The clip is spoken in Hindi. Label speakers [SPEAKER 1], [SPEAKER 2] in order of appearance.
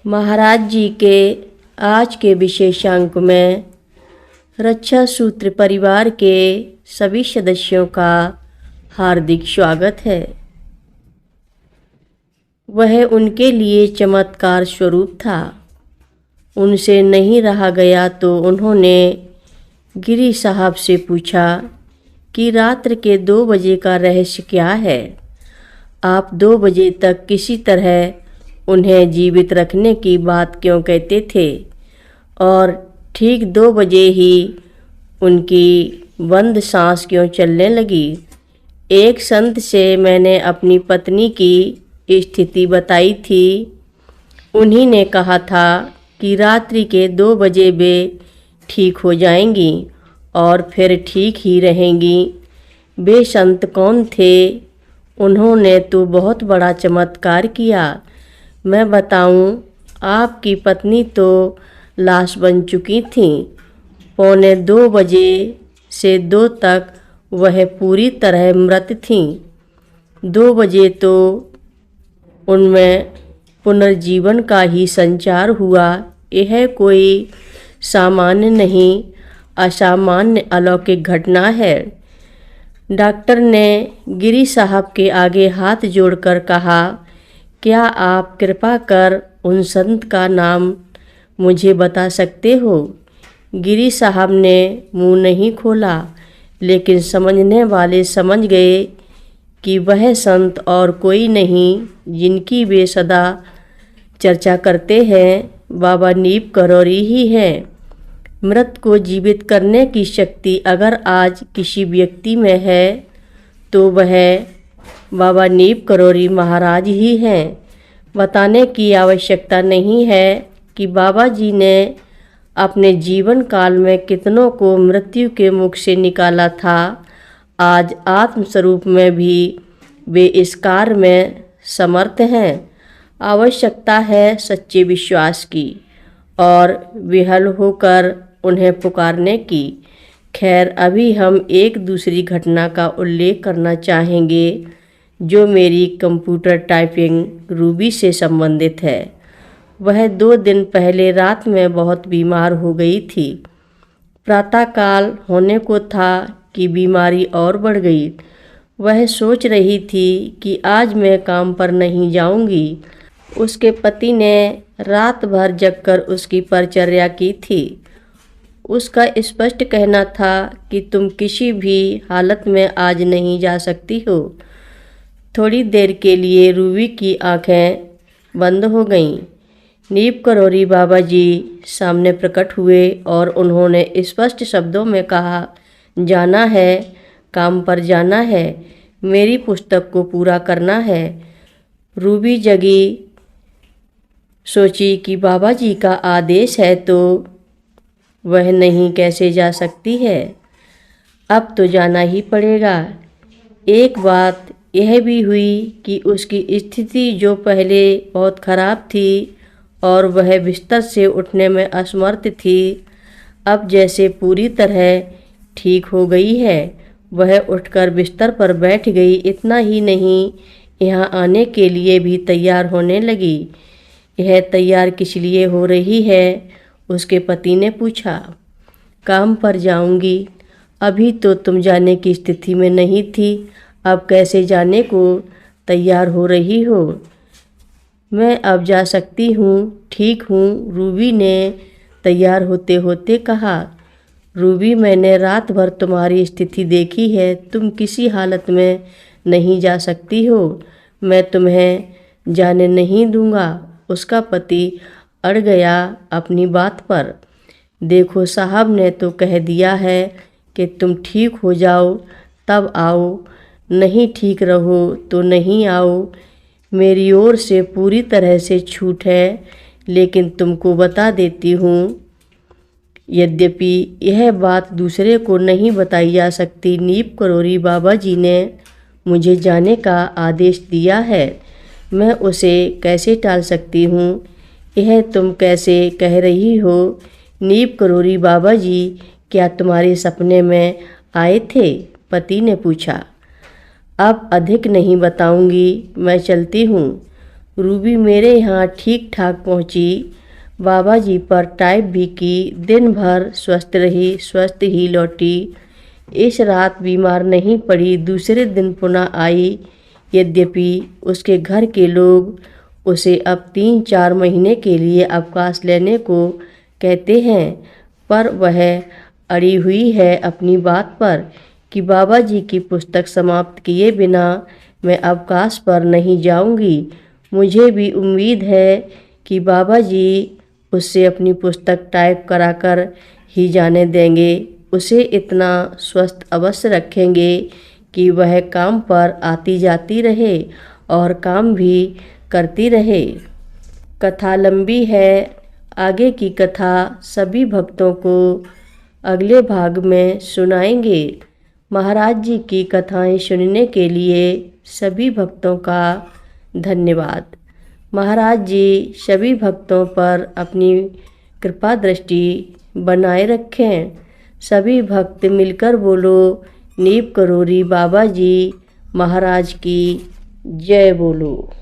[SPEAKER 1] महाराज जी के आज के विशेषांक में रक्षा सूत्र परिवार के सभी सदस्यों का हार्दिक स्वागत है। वह उनके लिए चमत्कार स्वरूप था। उनसे नहीं रहा गया तो उन्होंने गिरी साहब से पूछा कि रात्र के 2 बजे का रहस्य क्या है। आप 2 बजे तक किसी तरह उन्हें जीवित रखने की बात क्यों कहते थे और ठीक 2 बजे ही उनकी बंद सांस क्यों चलने लगी। एक संत से मैंने अपनी पत्नी की स्थिति बताई थी। उन्हीं ने कहा था कि रात्रि के 2 बजे वे ठीक हो जाएंगी और फिर ठीक ही रहेंगी। वे संत कौन थे? उन्होंने तो बहुत बड़ा चमत्कार किया। मैं बताऊं, आपकी पत्नी तो लाश बन चुकी थी। 1:45 बजे से 2 तक वह पूरी तरह मृत थीं। 2 बजे तो उनमें पुनर्जीवन का ही संचार हुआ। यह कोई सामान्य नहीं, असामान्य अलौकिक घटना है। डॉक्टर ने गिरी साहब के आगे हाथ जोड़कर कहा, क्या आप कृपा कर उन संत का नाम मुझे बता सकते हो? गिरी साहब ने मुंह नहीं खोला, लेकिन समझने वाले समझ गए कि वह संत और कोई नहीं जिनकी वे सदा चर्चा करते हैं, बाबा नीप करौरी ही हैं। मृत को जीवित करने की शक्ति अगर आज किसी व्यक्ति में है तो वह बाबा नीप करौरी महाराज ही हैं। बताने की आवश्यकता नहीं है कि बाबा जी ने अपने जीवन काल में कितनों को मृत्यु के मुख से निकाला था। आज आत्मस्वरूप में भी वे इस कार्य में समर्थ हैं। आवश्यकता है सच्चे विश्वास की और विहल होकर उन्हें पुकारने की। खैर, अभी हम एक दूसरी घटना का उल्लेख करना चाहेंगे जो मेरी कंप्यूटर टाइपिंग रूबी से संबंधित है। वह 2 दिन पहले रात में बहुत बीमार हो गई थी। प्रातःकाल होने को था कि बीमारी और बढ़ गई। वह सोच रही थी कि आज मैं काम पर नहीं जाऊंगी। उसके पति ने रात भर जगकर उसकी परिचर्या की थी। उसका स्पष्ट कहना था कि तुम किसी भी हालत में आज नहीं जा सकती हो। थोड़ी देर के लिए रूबी की आंखें बंद हो गईं। नीप करौरी बाबा जी सामने प्रकट हुए और उन्होंने स्पष्ट शब्दों में कहा, जाना है, काम पर जाना है, मेरी पुस्तक को पूरा करना है। रूबी जगी, सोची कि बाबा जी का आदेश है तो वह नहीं कैसे जा सकती है। अब तो जाना ही पड़ेगा। एक बात यह भी हुई कि उसकी स्थिति जो पहले बहुत खराब थी और वह बिस्तर से उठने में असमर्थ थी, अब जैसे पूरी तरह ठीक हो गई है। वह उठकर बिस्तर पर बैठ गई। इतना ही नहीं, यहाँ आने के लिए भी तैयार होने लगी। यह तैयार किस लिए हो रही है? उसके पति ने पूछा। काम पर जाऊंगी। अभी तो तुम जाने की स्थिति में नहीं थी, अब कैसे जाने को तैयार हो रही हो? मैं अब जा सकती हूँ, ठीक हूँ, रूबी ने तैयार होते होते कहा। रूबी, मैंने रात भर तुम्हारी स्थिति देखी है। तुम किसी हालत में नहीं जा सकती हो। मैं तुम्हें जाने नहीं दूंगा। उसका पति अड़ गया अपनी बात पर। देखो, साहब ने तो कह दिया है कि तुम ठीक हो जाओ तब आओ, नहीं ठीक रहो तो नहीं आओ। मेरी ओर से पूरी तरह से छूट है, लेकिन तुमको बता देती हूँ, यद्यपि यह बात दूसरे को नहीं बताई जा सकती। नीप करौरी बाबा जी ने मुझे जाने का आदेश दिया है। मैं उसे कैसे टाल सकती हूँ? यह तुम कैसे कह रही हो? नीप करौरी बाबा जी क्या तुम्हारे सपने में आए थे? पति ने पूछा। अब अधिक नहीं बताऊंगी, मैं चलती हूँ। रूबी मेरे यहाँ ठीक ठाक पहुँची, बाबा जी पर टाइप भी की, दिन भर स्वस्थ ही लौटी। इस रात बीमार नहीं पड़ी, दूसरे दिन पुनः आई। यद्यपि उसके घर के लोग उसे अब 3-4 महीने के लिए अवकाश लेने को कहते हैं, पर वह अड़ी हुई है अपनी बात पर कि बाबा जी की पुस्तक समाप्त किए बिना मैं अवकाश पर नहीं जाऊंगी। मुझे भी उम्मीद है कि बाबा जी उससे अपनी पुस्तक टाइप कराकर ही जाने देंगे। उसे इतना स्वस्थ अवश्य रखेंगे कि वह काम पर आती जाती रहे और काम भी करती रहे। कथा लंबी है, आगे की कथा सभी भक्तों को अगले भाग में सुनाएंगे। महाराज जी की कथाएं सुनने के लिए सभी भक्तों का धन्यवाद। महाराज जी सभी भक्तों पर अपनी कृपा दृष्टि बनाए रखें। सभी भक्त मिलकर बोलो, नीप करोरी बाबा जी महाराज की जय बोलो।